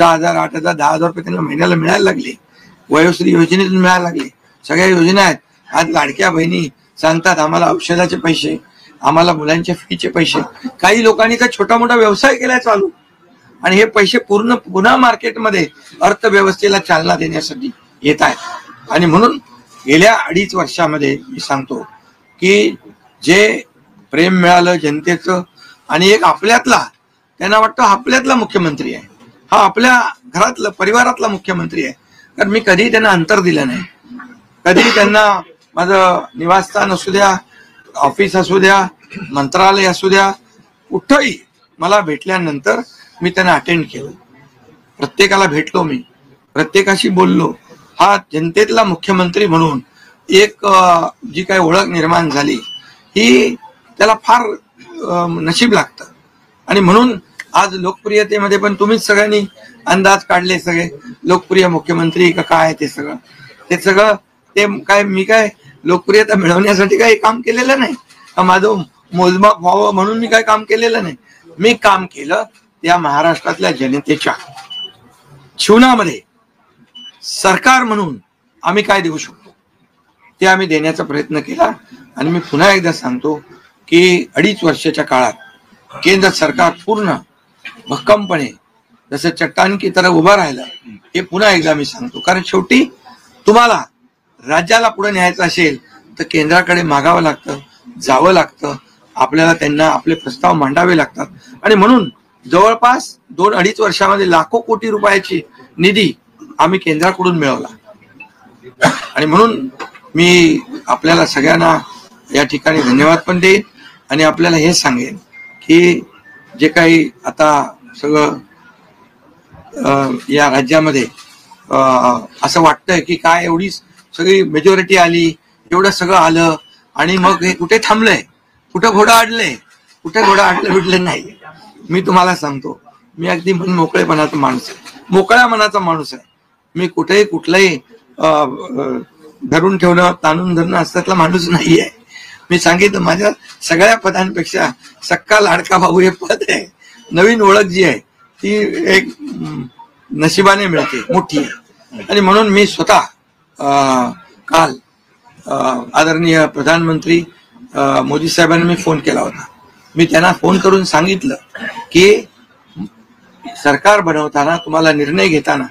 6,000, 8,000, 10,000 रुपये त्यांना महिन्याला मिळायला लागले. वयोश्री योजनेतून मिळायला लागले. सगळ्या योजना आहेत. आज लाडक्या बहिणी सांगतात आम्हाला औषधाचे पैसे, आम्हाला मुलांच्या फीचे पैसे. काही लोकांनी तर छोटा मोठा व्यवसाय केलाय चालू, आणि हे पैसे पुन्हा मार्केटमध्ये अर्थव्यवस्थेला चालना देण्यासाठी येत आहेत. आणि म्हणून गेल्या 2.5 वर्षामध्ये मी सांगतो की जे प्रेम मिळालं जनतेचं, आणि एक आपल्यातला, त्यांना वाटतं आपल्यातला मुख्यमंत्री आहे, हा आपल्या घरातला परिवारातला मुख्यमंत्री आहे. कारण मी कधी त्यांना अंतर दिलं नाही. कधी त्यांना माझं निवासस्थान असू द्या, ऑफिस असू द्या, मंत्रालय असू द्या, कुठंही मला भेटल्यानंतर मी त्यांना अटेंड केलं. प्रत्येकाला भेटलो, मी प्रत्येकाशी बोललो. हा जनतेतला मुख्यमंत्री म्हणून एक जी काही ओळख निर्माण झाली, ही त्याला फार नशीब लागतं. आणि म्हणून आज लोकप्रियतेमध्ये पण तुम्हीच सगळ्यांनी अंदाज काढले, सगळे लोकप्रिय मुख्यमंत्री का काय, ते सगळं ते काय, मी काय लोकप्रियता मिळवण्यासाठी काही काम केलेलं नाही, माझं मोजमाप व्हावं म्हणून मी काही काम केलेलं नाही. मी काम केलं या महाराष्ट्रातल्या जनतेच्या जीवनामध्ये सरकार म्हणून आम्ही काय देऊ शकतो ते आम्ही देण्याचा प्रयत्न केला. आणि मी पुन्हा एकदा सांगतो की 2.5 वर्षाच्या काळात केंद्र सरकार पूर्ण भक्कमपणे जसं चट्टान की तरह उभं राहिलं, हे पुन्हा एकदा मी सांगतो. कारण शेवटी तुम्हाला राज्याला पुढे न्यायचं असेल तर केंद्राकडे मागावं लागतं, जावं लागतं, आपल्याला त्यांना आपले प्रस्ताव मांडावे लागतात. आणि म्हणून जवळपास 2-2.5 वर्षामध्ये लाखो कोटी रुपयाची निधी आम्ही केंद्राकडून मिळवला. आणि म्हणून मी आपल्याला सगळ्यांना या ठिकाणी धन्यवाद पण देईन, आणि आपल्याला हे सांगेन की जे काही आता सगळं या राज्यामध्ये असं वाटतंय की काय एवढी सगळी मेजॉरिटी आली, एवढं सगळं आलं, आणि मग हे कुठे थांबलंय, कुठं घोडा अडलंय, कुठे घोडा अडलं बिडलं नाही. मी तुम्हाला सांगतो, मी अगदी मन मोकळेपणाचा माणूस आहे, मोकळ्या मनाचा माणूस आहे. मी कुठेही कुठलाही धरून ठेवणं, ताणून धरणं असल्यातला माणूस नाही आहे. मी सांगितलं, माझ्या सगळ्या पदांपेक्षा सक्का लाडका भाऊ हे पद आहे. नवीन ओळख जी आहे ती एक नशिबाने मिळते, मोठी आहे. आणि म्हणून मी स्वतः काल आदरणीय प्रधानमंत्री मोदी साहेबांना मी फोन केला होता. मी त्यांना फोन करून सांगितलं की सरकार बनवताना, तुम्हाला निर्णय घेताना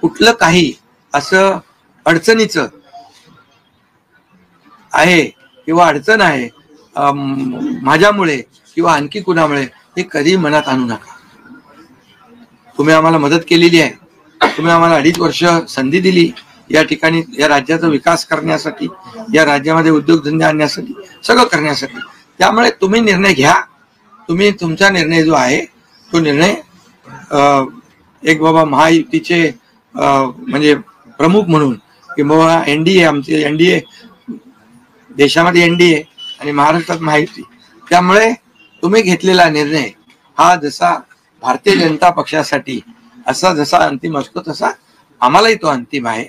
कुठलं काही असं अडचणीचं आहे किंवा अडचण आहे माझ्यामुळे किंवा आणखी कुणामुळे, हे कधी मनात आणू नका. तुम्ही आम्हाला मदत केलेली आहे, तुम्ही आम्हाला 2.5 वर्ष संधी दिली या ठिकाणी या राज्याचा विकास करण्यासाठी, या राज्यामध्ये उद्योगधंदे आणण्यासाठी, सगळं करण्यासाठी. त्यामुळे तुम्ही निर्णय घ्या. तुम्ही तुमचा निर्णय जो आहे तो निर्णय एक बाबा महायुतीचे म्हणजे प्रमुख म्हणून, की बाबा एनडीए, आमचे एनडीए, देशामध्ये एनडीए आणि महाराष्ट्रात महायुती, त्यामुळे तुम्ही घेतलेला निर्णय हा जसा भारतीय जनता पक्षासाठी असा जसा अंतिम असतो तसा आम्हालाही तो अंतिम आहे.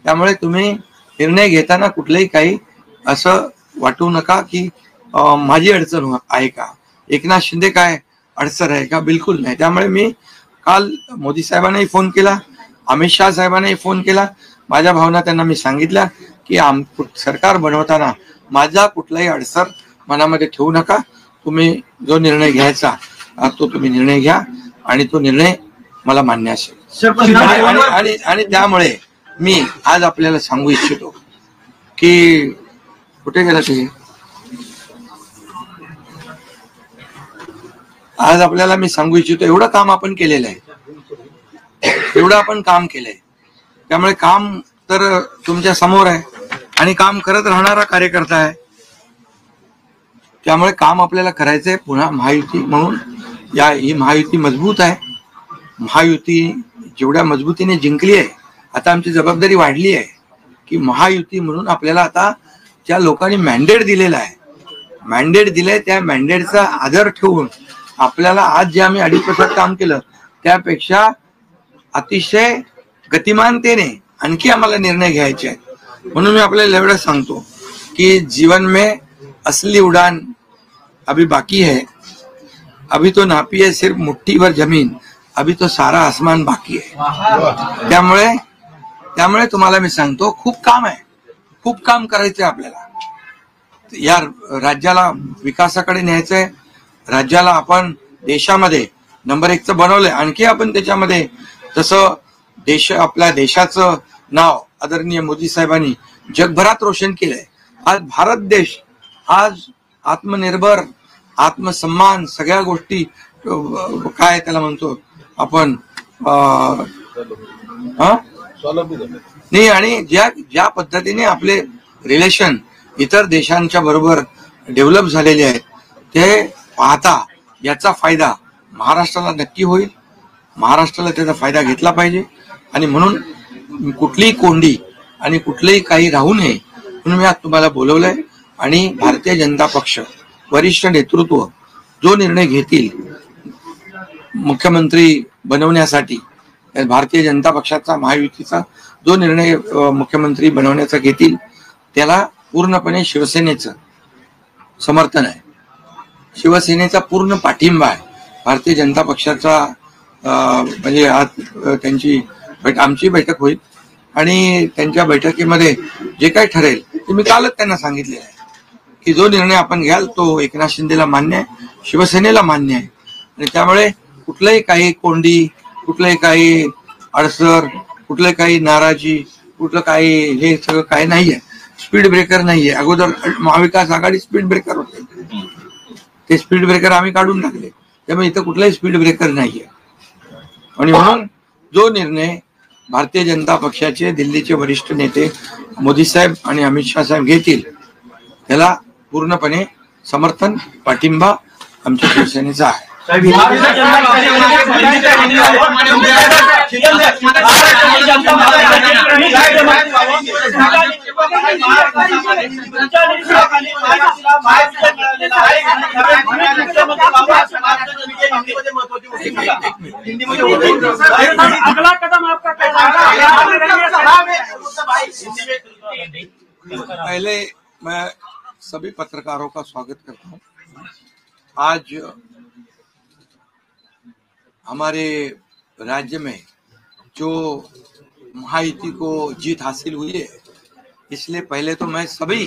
त्यामुळे तुम्ही निर्णय घेताना कुठलंही काही असं वाटू नका की माझी अडचण आहे का, एकनाथ शिंदे काय अडचण आहे का, बिलकुल नाही. त्यामुळे मी काल मोदी साहेबांनाही फोन केला, अमित शहा साहेबांनाही फोन केला. माझ्या भावना त्यांना मी सांगितल्या की सरकार बनवताना माझा कुठलाही अडसर मनामध्ये ठेवू नका. तुम्ही जो निर्णय घ्यायचा तो तुम्ही निर्णय घ्या, आणि तो निर्णय मला मान्य असेल. आणि त्यामुळे मी आज आपल्याला सांगू इच्छितो की कुठे गेला ते, आज आपल्याला मी सांगू इच्छितो, एवढं काम आपण केलेलं आहे, एवढं आपण काम केलंय. त्यामुळे काम तर तुमच्या समोर आहे आणि काम करत राहणारा कार्यकर्ता आहे. त्यामुळे काम आपल्याला करायचंय. पुन्हा महायुती म्हणून ही महायुती मजबूत आहे. महायुती जेवढ्या मजबूतीने जिंकली आहे, आता आमची जबाबदारी वाढली आहे की महायुती म्हणून आपल्याला आता ज्या लोकांनी मॅन्डेट दिलेला आहे, मॅन्डेट दिलंय, त्या मॅन्डेटचा आदर ठेवून आपल्याला आज जे आम्ही 2.5 वर्षात काम केलं त्यापेक्षा अतिशय गतिमानतेने आणखी आम्हाला निर्णय घ्यायचे आहेत. म्हणून मी आपल्याला एवढं सांगतो कि जीवन में असली उड़ान अभी बाकी है, अभी तो नापी है सिर्फ मुट्ठी भर जमीन, अभी तो सारा आसमान बाकी आहे. त्यामुळे तुम्हाला मी सांगतो, खूप काम आहे, खूप काम करायचंय आपल्याला. या राज्याला विकासाकडे न्यायचंय. राज्याला आपण देशामध्ये नंबर 1चं बनवलंय. आणखी आपण त्याच्यामध्ये तसं आपल्या देशाचं नाव आदरणीय मोदी साहेबांनी जगभरात रोशन केलंय. आज भारत देश आज आत्मनिर्भर, आत्मसन्मान, सगळ्या गोष्टी काय त्याला म्हणतो आपण नाही. आणि ज्या पद्धतीने आपले रिलेशन इतर देशांच्या बरोबर डेव्हलप झालेले आहेत, ते पाहता याचा फायदा महाराष्ट्राला नक्की होईल. महाराष्ट्राला त्याचा फायदा घेतला पाहिजे. आणि म्हणून कुठलीही कोंडी आणि कुठलेही काही राहू नये म्हणून मी आज तुम्हाला बोलवलंय. आणि भारतीय जनता पक्ष वरिष्ठ नेतृत्व जो निर्णय घेतील मुख्यमंत्री बनवण्यासाठी, भारतीय जनता पक्षाचा महायुतीचा जो निर्णय मुख्यमंत्री बनवण्याचा घेतील, त्याला पूर्णपणे शिवसेनेचं समर्थन आहे. शिवसेनेचा पूर्ण पाठिंबा आहे. भारतीय जनता पक्षाचा म्हणजे आज आमची बैठक होईल आणि त्यांच्या बैठकीमध्ये जे काही ठरेल ते मी कालच त्यांना सांगितलेलं आहे की जो निर्णय आपण घ्याल तो एकनाथ शिंदेला मान्य आहे, शिवसेनेला मान्य आहे. आणि त्यामुळे कुठलंही काही कोंडी, कुठलंही काही अडसर, कुठलं काही नाराजी, कुठलं काही हे सगळं काही नाहीये. स्पीड ब्रेकर नाहीये. अगोदर महाविकास आघाडी स्पीड ब्रेकर होते, ते स्पीड ब्रेकर आम्ही काढून टाकले. त्यामुळे इथं कुठलाही स्पीड ब्रेकर नाहीये. आणि म्हणून जो निर्णय भारतीय जनता पक्षाचे दिल्लीचे वरिष्ठ नेते मोदी साहेब आणि अमित शाह साहेब घेतील त्याला पूर्णपणे समर्थन, पाठिंबा आमच्या शिवसेनेचा आहे. अगला कदम आपका पहले मैं सभी पत्रकारों का स्वागत करता हूं. आज हमारे राज्य में जो महायुति को जीत हासिल हुई है, इसलिए पहले तो मैं सभी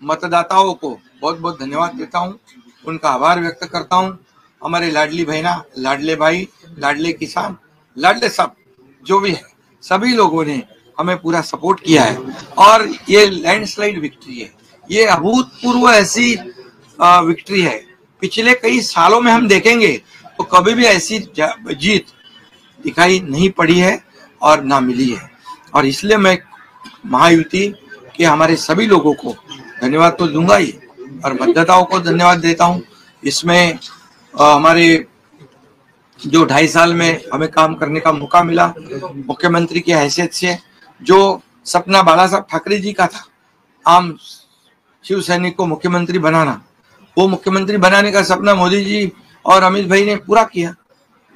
मतदाताओं को बहुत बहुत धन्यवाद देता हूं, उनका आभार व्यक्त करता हूं. हमारे लाडली बहना, लाडले भाई, लाडले किसान, लाडले सब जो भी है, सभी लोगों ने हमें पूरा सपोर्ट किया है. और ये लैंडस्लाइड विक्ट्री है, ये अभूतपूर्व ऐसी विक्ट्री है. पिछले कई सालों में हम देखेंगे तो कभी भी ऐसी जीत दिखाई नहीं पड़ी है और ना मिली है. और इसलिए मैं महायुति के हमारे सभी लोगों को धन्यवाद तो दूंगा ही और मतदाताओं को धन्यवाद देता हूं. इसमें हमारे जो 2.5 साल में हमें काम करने का मौका मिला मुख्यमंत्री की हैसियत से, जो सपना बाला साहब ठाकरे जी का था आम शिवसैनिक को मुख्यमंत्री बनाना, वो मुख्यमंत्री बनाने का सपना मोदी जी और अमित भाई ने पूरा किया.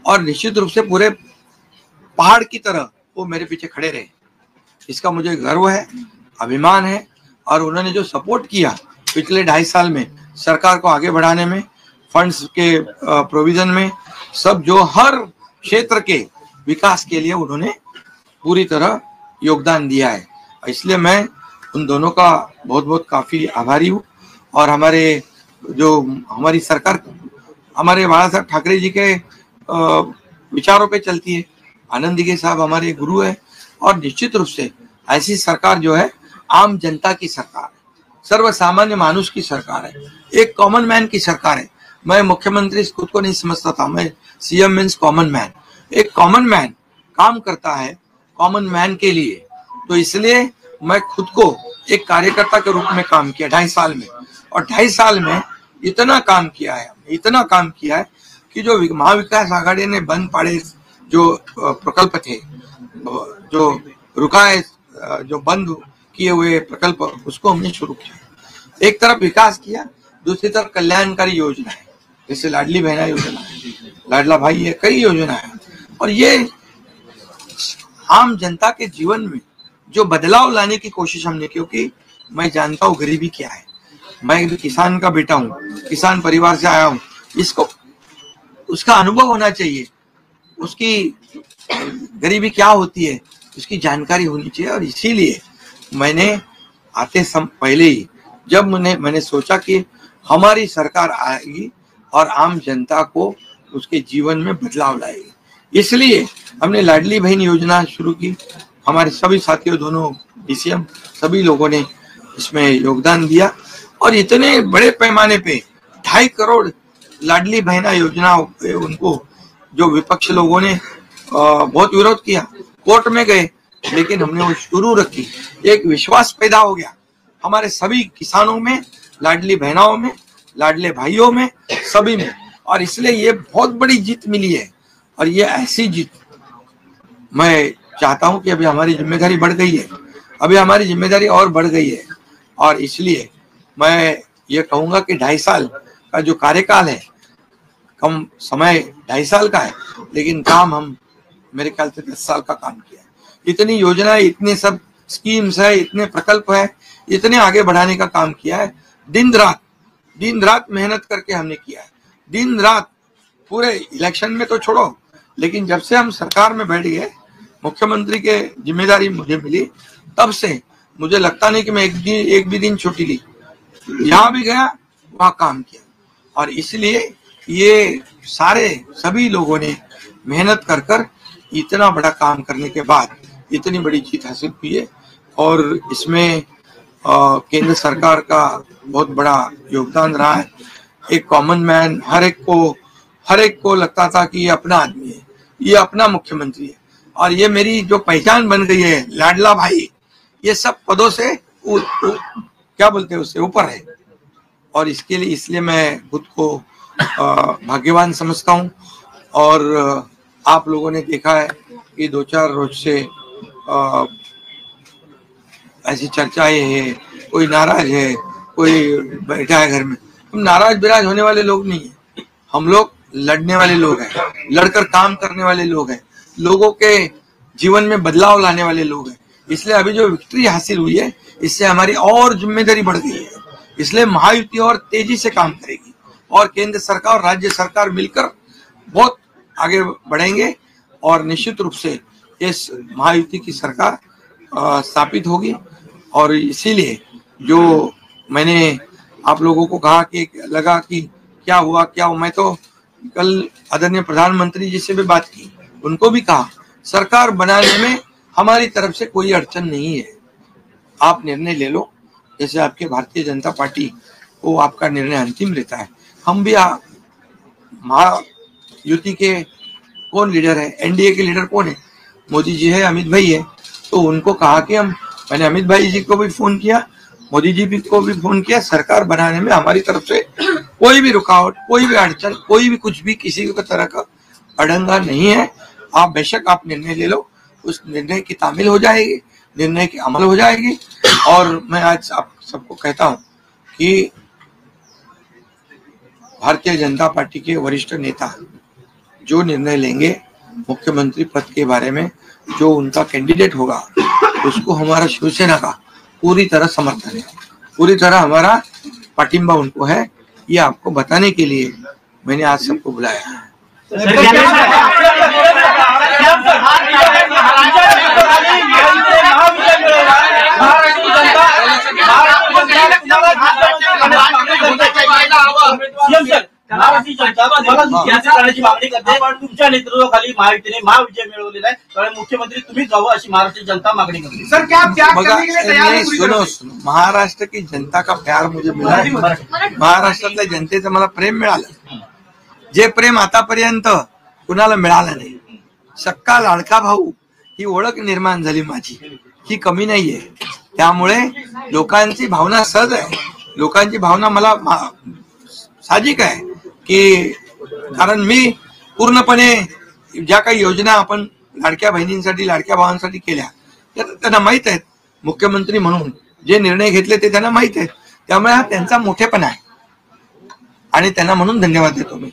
और निश्चित रूप से पूरे पहाड़ की तरह वो मेरे पीछे खड़े रहे. इसका मुझे गर्व है, अभिमान है. और उन्होंने जो सपोर्ट किया पिछले 2.5 साल में सरकार को आगे बढ़ाने में, फंड्स के प्रोविजन में, सब जो हर क्षेत्र के विकास के लिए उन्होंने पूरी तरह योगदान दिया है. इसलिए मैं उन दोनों का बहुत बहुत काफी आभारी हूँ. और हमारी सरकार हमारे बाला साहब ठाकरे जी के विचारों पे चलती है. आनंद दिघे साहब हमारे गुरु है. और निश्चित रूप से ऐसी सरकार जो है आम जनता की सरकार है, सर्वसामान्य मानुष की सरकार है, एक कॉमन मैन की सरकार है. मैं मुख्यमंत्री खुद को नहीं समझता था, मैं सीएम मीन्स कॉमन मैन. एक कॉमन मैन काम करता है कॉमन मैन के लिए. तो इसलिए मैं खुद को एक कार्यकर्ता के रूप में काम किया 2.5 साल में. और 2.5 साल में इतना काम किया है कि जो महाविकास आघाड़ी ने बंद पड़े जो प्रकल्प थे, जो रुकाए, जो बंद किए हुए प्रकल्प, उसको हमने शुरू किया. एक तरफ विकास किया, दूसरी तरफ कल्याणकारी योजना है, जैसे लाडली बहना योजना है, लाडला भाई है, कई योजना है. और ये आम जनता के जीवन में जो बदलाव लाने की कोशिश हमने, क्योंकि मैं जानता हूँ गरीबी क्या है. मैं भी किसान का बेटा हूँ, किसान परिवार से आया हूँ. इसको उसका अनुभव होना चाहिए उसकी गरीबी क्या होती है उसकी जानकारी होनी चाहिए। और इसीलिए मैंने आते पहले ही जब मैंने सोचा कि हमारी सरकार आएगी और आम जनता को उसके जीवन में बदलाव लाएगी, इसलिए हमने लाडली बहन योजना शुरू की। हमारे सभी साथियों, दोनों डीसीएम, सभी लोगों ने इसमें योगदान दिया और इतने बड़े पैमाने पे 2.5 करोड़ लाडली बहना योजना उनको जो विपक्ष लोगों ने बहुत विरोध किया, कोर्ट में गए, लेकिन हमने वो शुरू रखी। एक विश्वास पैदा हो गया हमारे सभी किसानों में, लाडली बहनाओं में, लाडले भाइयों में, सभी में, और इसलिए ये बहुत बड़ी जीत मिली है। और ये ऐसी जीत मैं चाहता हूं कि अभी हमारी जिम्मेदारी बढ़ गई है, अभी हमारी जिम्मेदारी और बढ़ गई है। और इसलिए मैं ये कहूंगा कि 2.5 साल का जो कार्यकाल है, कम समय 2.5 साल का है, लेकिन काम हम मेरे ख्याल से 10 साल का काम किया है। इतनी योजनाएं, इतने सब स्कीम्स है, इतने प्रकल्प है, इतने आगे बढ़ाने का काम किया है। दिन रात मेहनत करके हमने किया है, दिन रात। पूरे इलेक्शन में तो छोड़ो, लेकिन जब से हम सरकार में बैठ गए, मुख्यमंत्री के जिम्मेदारी मुझे मिली, तब से मुझे लगता नहीं कि मैं एक भी दिन छुट्टी ली। यहाँ भी गया, वहाँ काम किया। और इसलिए ये सभी लोगों ने मेहनत कर इतना बड़ा काम करने के बाद इतनी बड़ी जीत हासिल हुई है। और इसमें केंद्र सरकार का बहुत बड़ा योगदान रहा है। एक कॉमन मैन, हर एक को लगता था कि ये अपना आदमी है, ये अपना मुख्यमंत्री है, और ये मेरी जो पहचान बन गई है, लाडला भाई, ये सब पदों से क्या बोलते हैं उससे ऊपर है। और इसलिए मैं खुद को भाग्यवान समझता हूँ। और आप लोगों ने देखा है कि 2-4 रोज से ऐसी चर्चाएं हैं, कोई नाराज है, कोई बैठा है घर में। हम नाराज बिराज होने वाले लोग नहीं है, हम लोग लड़ने वाले लोग हैं, लड़कर काम करने वाले लोग हैं, लोगों के जीवन में बदलाव लाने वाले लोग हैं। इसलिए अभी जो विक्ट्री हासिल हुई है, इससे हमारी और जिम्मेदारी बढ़ गई है। इसलिए महायुति और तेजी से काम करेगी और केंद्र सरकार और राज्य सरकार मिलकर बहुत आगे बढ़ेंगे और निश्चित रूप से इस महायुति की सरकार स्थापित होगी। और इसीलिए जो मैंने आप लोगों को कहा कि लगा कि क्या हुआ, मैं तो कल आदरणीय प्रधानमंत्री जी से भी बात की, उनको भी कहा सरकार बनाने में हमारी तरफ से कोई अड़चन नहीं है, आप निर्णय ले लो। जैसे आपके भारतीय जनता पार्टी को आपका निर्णय अंतिम रहता है, हम भी महायुति के कौन लीडर है, एनडीए के लीडर कौन है, मोदी जी है, अमित भाई है। तो उनको कहा कि मैंने अमित भाई जी को भी फोन किया, मोदी जी को भी फोन किया, सरकार बनाने में हमारी तरफ से कोई भी रुकावट, कोई भी अड़चन, कोई भी कुछ भी किसी तरह का अड़ंगा नहीं है। आप बेशक आप निर्णय ले लो, उस निर्णय की तामील हो जाएगी, निर्णय की अमल हो जाएगी। और मैं आज आप सबको कहता हूं कि भारतीय जनता पार्टी के वरिष्ठ नेता जो निर्णय लेंगे मुख्यमंत्री पद के बारे में, जो उनका कैंडिडेट होगा, उसको हमारा शिवसेना का पूरी तरह समर्थन है, पूरी तरह हमारा पाटिंबा उनको है। ये आपको बताने के लिए मैंने आज सबको बुलाया है। करण्याची मागणी करते, पण तुमच्या नेतृत्वाखाली महायुतीने महाविजय मिळवलेला आहे, त्यामुळे मुख्यमंत्री तुम्हीच व्हावं अशी महाराष्ट्र जनता मागणी करते। सर क्या त्याग करने के लिए तैयार है? सुनो, महाराष्ट्र की जनता का प्यार मुझे मिळाला, महाराष्ट्रातल्या जनतेचं मला प्रेम मिळालं, जे प्रेम आतापर्यंत कुणाला मिळालं नाही। सक्का लाडका भाऊ ही ओळख निर्माण झाली माझी, ही कमी नाहीये। त्यामुळे लोकांची भावना सहज आहे, लोकांची भावना मला साहजिक आहे की कारण मी पूर्णपणे ज्या काही योजना आपण लाडक्या बहिणींसाठी, लाडक्या भावांसाठी केल्या, त्यांना माहित आहेत, मुख्यमंत्री म्हणून जे निर्णय घेतले ते त्यांना माहित आहेत, त्यामुळे हा त्यांचा मोठेपणा आहे आणि त्यांना म्हणून धन्यवाद देतो मी।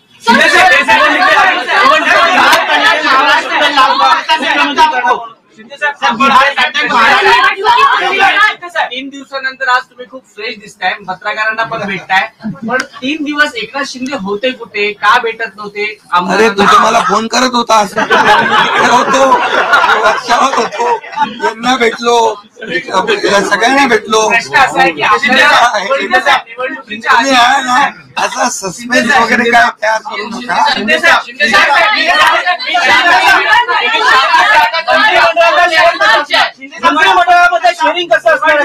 3 दिवसानंतर आज तुम्ही खूप फ्रेश दिसताय, पत्रकारांना पण भेटताय, पण 3 दिवस एकनाथ शिंदे होते कुठे, का भेटत नव्हते? अरे तू तर मला फोन करत होता होतो, वर्षावर होतो, यांना भेटलो, सगळ्यांना भेटलो. प्रश्न असा आहे की आपल्याला निवडणुकीच्या आधी तुम्ही आहे ना असा सस्पेन्स वगैरे काय तयार करू नका. मंत्रिमंडळामध्ये शेअरिंग कसं असणार?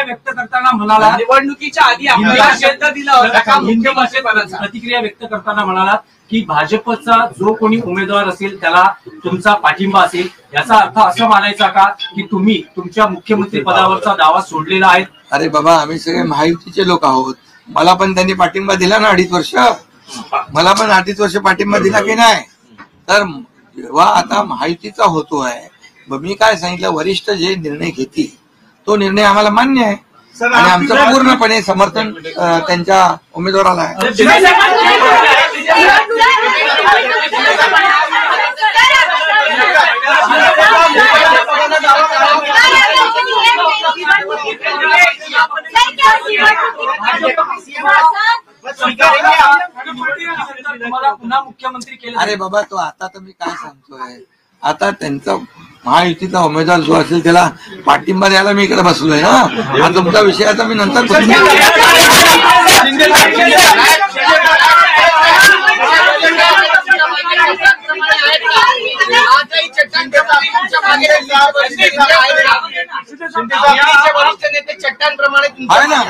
व्यक्त करताना म्हणाला, निवडणुकीच्या आधी आपल्याला शब्द दिला होता का मुख्यमंत्रीपदाचा? प्रतिक्रिया व्यक्त करताना म्हणाला की भाजपचा जो कोणी उमेदवार असेल त्याला तुमचा पाठिंबा असेल, याचा अर्थ असं मानायचा का की तुम्ही तुमच्या मुख्यमंत्री पदावरचा दावा सोडलेला आहे? अरे बाबा, आम्ही सगळे महायुतीचे लोक आहोत. मला पण त्यांनी पाठिंबा दिला ना 2.5 वर्ष. मला पण 2.5 वर्ष पाठिंबा दिला की नाही? तर जेव्हा आता महायुतीचा होतोय, मी काय सांगितलं, वरिष्ठ जे निर्णय घेतील तो निर्णय आम्हाला मान्य आहे आणि आमचं पूर्णपणे समर्थन त्यांच्या उमेदवाराला आहे. पुन्हा मुख्यमंत्री केलं? अरे बाबा, तो आता तर मी काय सांगतोय, आता त्यांचा महायुतीचा उमेदवार जो असेल त्याला पाठिंबा द्यायला मी इकडे बसलोय ना. हा तुमचा विषय आता मी नंतर आहे ना.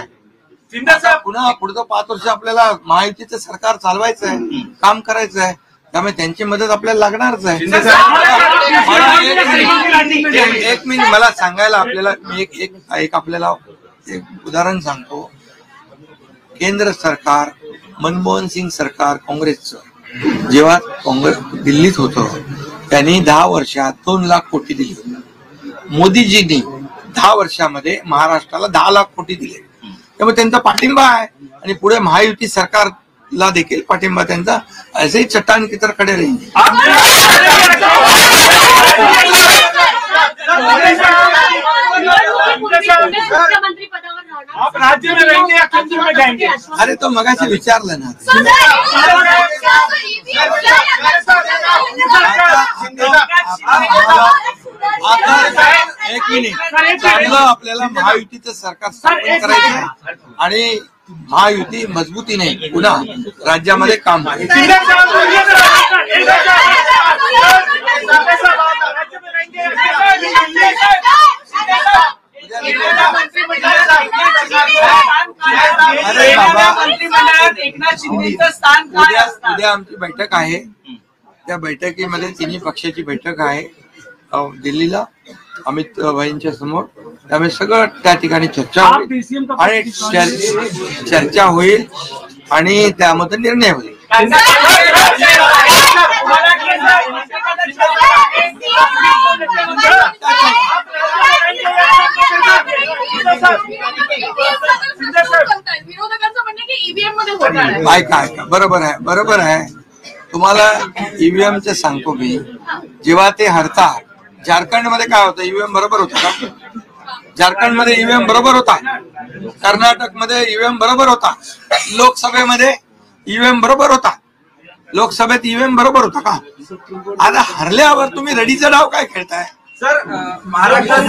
पुन्हा पुढचं 5 वर्ष आपल्याला महायुतीचं सरकार चालवायचं आहे, काम करायचं आहे, त्यामुळे त्यांची मदत आपल्याला लागणारच आहे. एक मिनिट मला सांगायला, आपल्याला मी एक आपल्याला एक उदाहरण सांगतो. केंद्र सरकार, मनमोहन सिंग सरकार काँग्रेसचं, जेव्हा काँग्रेस दिल्लीत होतं, त्यांनी 10 वर्षात 2 लाख कोटी दिले. मोदीजींनी 10 वर्षामध्ये महाराष्ट्राला 10 लाख कोटी दिले. त्यामुळे त्यांचा पाठिंबा आहे आणि पुढे महायुती सरकारला देखील पाठिंबा त्यांचा ऐसे ही चट्टान की तरह खडे रहेंगे. आप राज्य में रहेंगे या केंद्र में जाएंगे? अरे तो मगाशी विचारलं ना. एक मिनिट, चांगलं आपल्याला महायुतीचं सरकार स्थापन करायचं आहे आणि महायुती मजबूतीने पुन्हा राज्यामध्ये काम करायचं. अरे बाबा, उद्या आमची बैठक आहे. त्या बैठकीमध्ये 3 पक्षाची बैठक आहे दिल्लीला, अमित भाईंच्या समोर. त्यामुळे सगळं त्या ठिकाणी चर्चा होईल आणि चर्चा होईल आणि त्यामध्ये निर्णय होईल. ऐका, बरोबर आहे. तुम्हाला ईव्हीएमचं सांगतो मी. जेव्हा ते हरतात, झारखंडमध्ये काय होतं, ईव्हीएम बरोबर होता का? झारखंडमध्ये ईव्हीएम बरोबर होता, कर्नाटकमध्ये ईव्हीएम बरोबर होता, लोकसभेमध्ये ईव्हीएम बरोबर होता, लोकसभेत ईव्हीएम बरोबर होता का? आता हरल्यावर तुम्ही रडीचा डाव काय खेळताय? सर, महाराष्ट्रात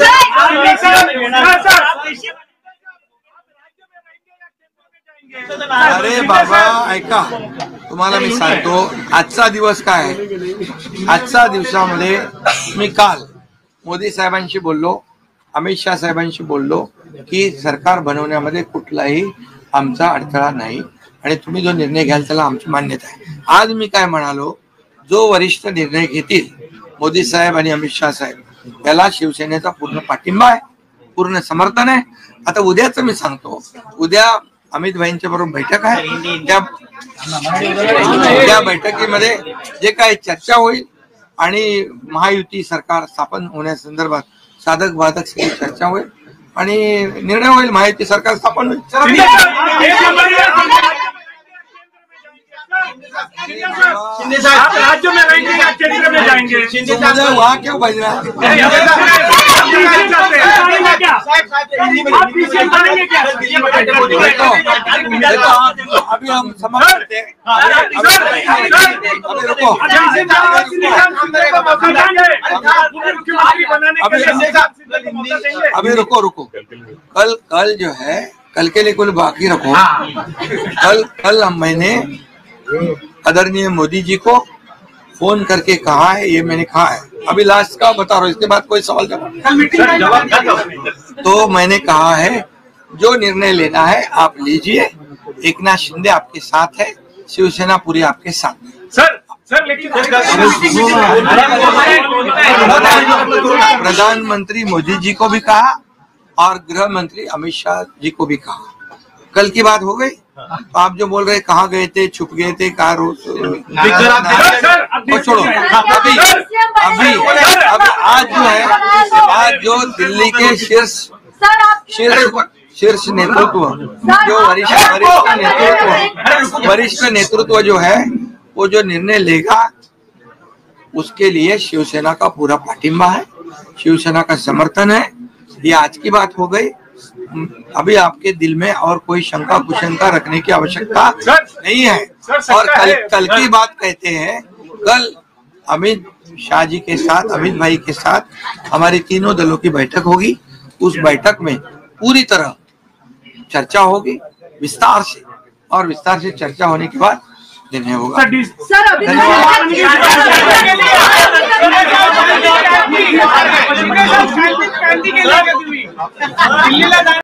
अरे बाबा ऐका, तुम्हाला मी सांगतो आजचा दिवस काय. आजच्या दिवसामध्ये मी काल मोदी साहेबांशी बोललो, अमित शाह साहेबांशी बोललो की सरकार बनवण्यामध्ये कुठलाही आमचा अडथळा नाही आणि तुम्ही जो निर्णय घ्याल त्याला आमची मान्यता आहे. आज मी काय म्हणालो, जो वरिष्ठ निर्णय घेतील मोदी साहेब आणि अमित शाह साहेब, त्याला शिवसेनेचा पूर्ण पाठिंबा आहे, पूर्ण समर्थन आहे. आता उद्याच मी सांगतो, उद्या अमित भाईंच्या बरोबर बैठक आहे. त्या बैठकीमध्ये जे काही चर्चा होईल आणि महायुती सरकार स्थापन होण्यासंदर्भात साधक बाधक सगळी चर्चा होईल आणि निर्णय होईल, महायुती सरकार स्थापन होईल. शिंदे साहब आप राज्य में रहेंगे या केंद्र में जाएंगे? शिंदे तो मुझे वहाँ क्यों भेजना है? आप पीछे जाएंगे क्या? देखो, अभी हम समाप्त करते हैं। अभी रुको, अभी रुको। कल जो है, कल के लिए कुछ बाकी रखो। कल मैंने आदरणीय मोदी जी को फोन करके कहा है, ये मैंने कहा है। अभी लास्ट का बता रहा हूँ, इसके बाद कोई सवाल जवाब। तो मैंने कहा है जो निर्णय लेना है आप लीजिए, एकनाथ शिंदे आपके साथ है, शिवसेना पूरी आपके साथ है। सर लेकिन प्रधानमंत्री मोदी जी को भी कहा और गृह मंत्री अमित शाह जी को भी कहा। कल की बात हो गई। तो आप जो बोल रहे कहाँ गए थे, छुप गए थे, कहाँ वो छोड़ो। अभी आज जो है, आज जो दिल्ली के शीर्ष नेतृत्व, जो वरिष्ठ नेतृत्व जो है, वो जो निर्णय लेगा उसके लिए शिवसेना का पूरा पाठिंबा है, शिवसेना का समर्थन है। ये आज की बात हो गई। अभी आपके दिल में और कोई शंका कुशंका रखने की आवश्यकता नहीं है। और कल की बात कहते हैं, कल अमित शाह जी के साथ, अमित भाई के साथ हमारी तीनों दलों की बैठक होगी। उस बैठक में पूरी तरह चर्चा होगी विस्तार से, और विस्तार से चर्चा होने के बाद निर्णय होगा। सर अभी